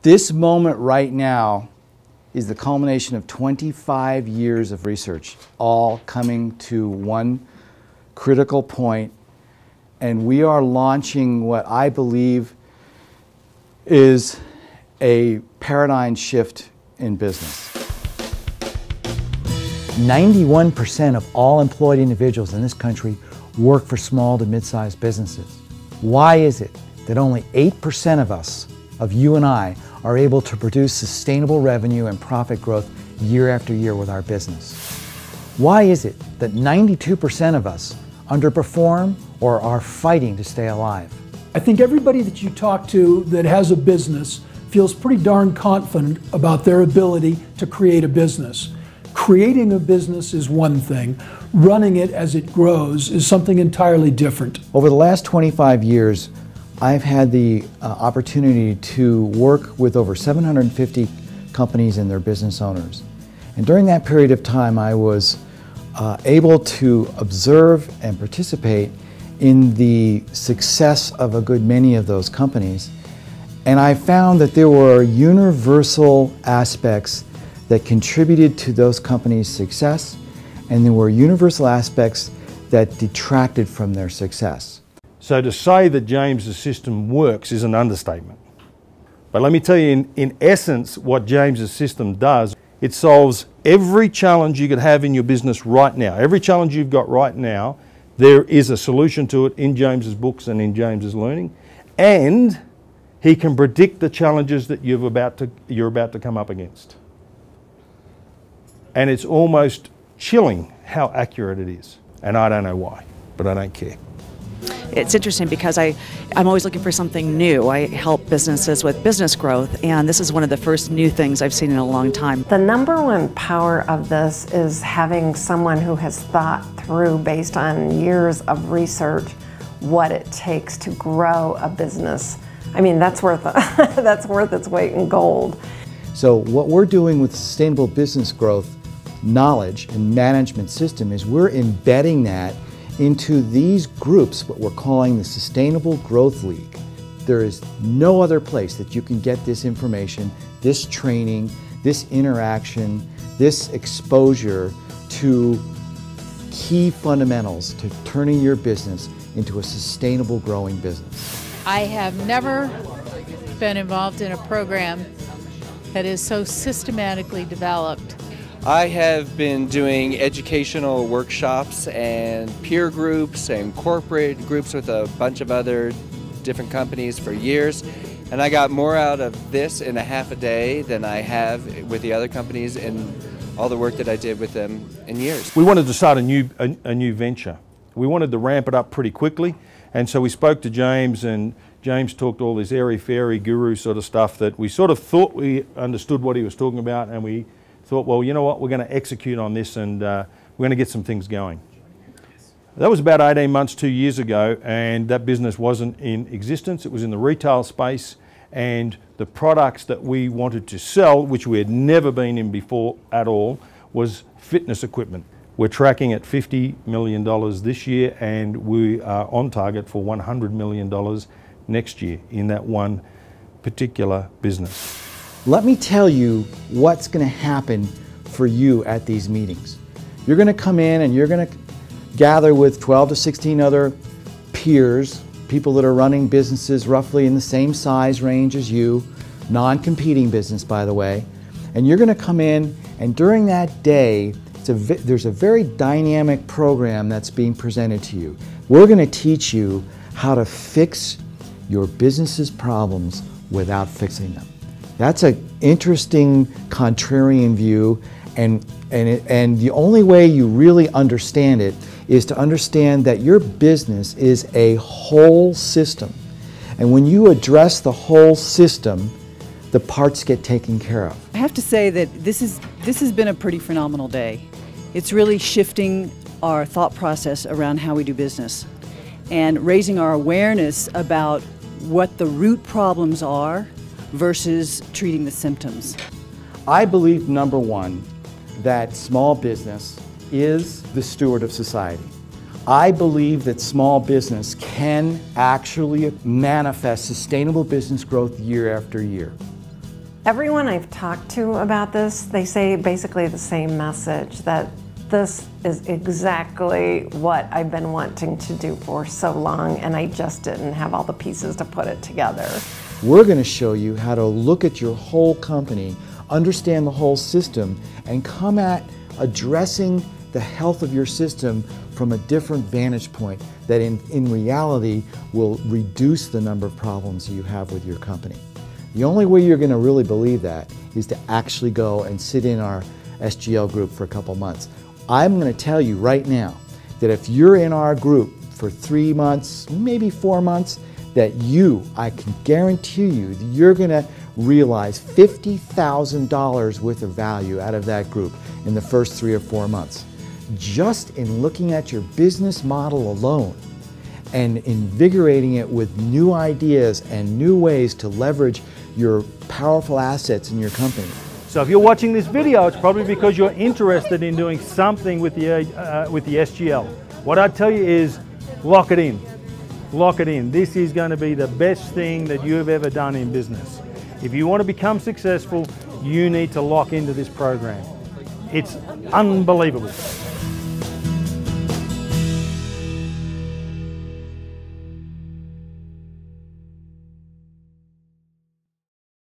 This moment right now is the culmination of 25 years of research, all coming to one critical point, and we are launching what I believe is a paradigm shift in business. 91% of all employed individuals in this country work for small to mid-sized businesses. Why is it that only 8% of us, of you and I, are able to produce sustainable revenue and profit growth year after year with our business? Why is it that 92% of us underperform or are fighting to stay alive? I think everybody that you talk to that has a business feels pretty darn confident about their ability to create a business. Creating a business is one thing. Running it as it grows is something entirely different. Over the last 25 years, I've had the opportunity to work with over 750 companies and their business owners. And during that period of time, I was able to observe and participate in the success of a good many of those companies. And I found that there were universal aspects that contributed to those companies' success, and there were universal aspects that detracted from their success. So to say that James's system works is an understatement. But let me tell you, in essence, what James's system does, it solves every challenge you could have in your business right now. Every challenge you've got right now, there is a solution to it in James's books and in James's learning. And he can predict the challenges that you're about to come up against. And it's almost chilling how accurate it is. And I don't know why, but I don't care. It's interesting because I'm always looking for something new. I help businesses with business growth, and this is one of the first new things I've seen in a long time. The number one power of this is having someone who has thought through, based on years of research, what it takes to grow a business. I mean, that's worth that's worth its weight in gold. So what we're doing with sustainable business growth knowledge and management system is we're embedding that into these groups, what we're calling the Sustainable Growth League. There is no other place that you can get this information, this training, this interaction, this exposure to key fundamentals to turning your business into a sustainable growing business. I have never been involved in a program that is so systematically developed. I have been doing educational workshops and peer groups and corporate groups with a bunch of other different companies for years, and I got more out of this in a half a day than I have with the other companies in all the work that I did with them in years. We wanted to start a new venture. We wanted to ramp it up pretty quickly, and so we spoke to James, and James talked all this airy-fairy guru sort of stuff that we sort of thought we understood what he was talking about, and we thought, well, you know what, we're going to execute on this, and we're going to get some things going. That was about 18 months, 2 years ago, and that business wasn't in existence. It was in the retail space, and the products that we wanted to sell, which we had never been in before at all, was fitness equipment. We're tracking at $50 million this year, and we are on target for $100 million next year in that one particular business. Let me tell you what's going to happen for you at these meetings. You're going to come in and you're going to gather with 12 to 16 other peers, people that are running businesses roughly in the same size range as you, non-competing business, by the way. And you're going to come in, and during that day, there's a very dynamic program that's being presented to you. We're going to teach you how to fix your business's problems without fixing them. That's an interesting contrarian view, and the only way you really understand it is to understand that your business is a whole system. And when you address the whole system, the parts get taken care of. I have to say that this has been a pretty phenomenal day. It's really shifting our thought process around how we do business and raising our awareness about what the root problems are versus treating the symptoms. I believe, number one, that small business is the steward of society. I believe that small business can actually manifest sustainable business growth year after year. Everyone I've talked to about this, they say basically the same message, that this is exactly what I've been wanting to do for so long, and I just didn't have all the pieces to put it together. We're going to show you how to look at your whole company, understand the whole system, and come at addressing the health of your system from a different vantage point that in reality will reduce the number of problems you have with your company. The only way you're going to really believe that is to actually go and sit in our SGL group for a couple months. I'm going to tell you right now that if you're in our group for 3 months, maybe 4 months, that I can guarantee you that you're going to realize $50,000 worth of value out of that group in the first 3 or 4 months. Just in looking at your business model alone and invigorating it with new ideas and new ways to leverage your powerful assets in your company. So if you're watching this video, it's probably because you're interested in doing something with the SGL. What I'd tell you is lock it in. Lock it in. This is going to be the best thing that you've ever done in business. If you want to become successful, you need to lock into this program. It's unbelievable.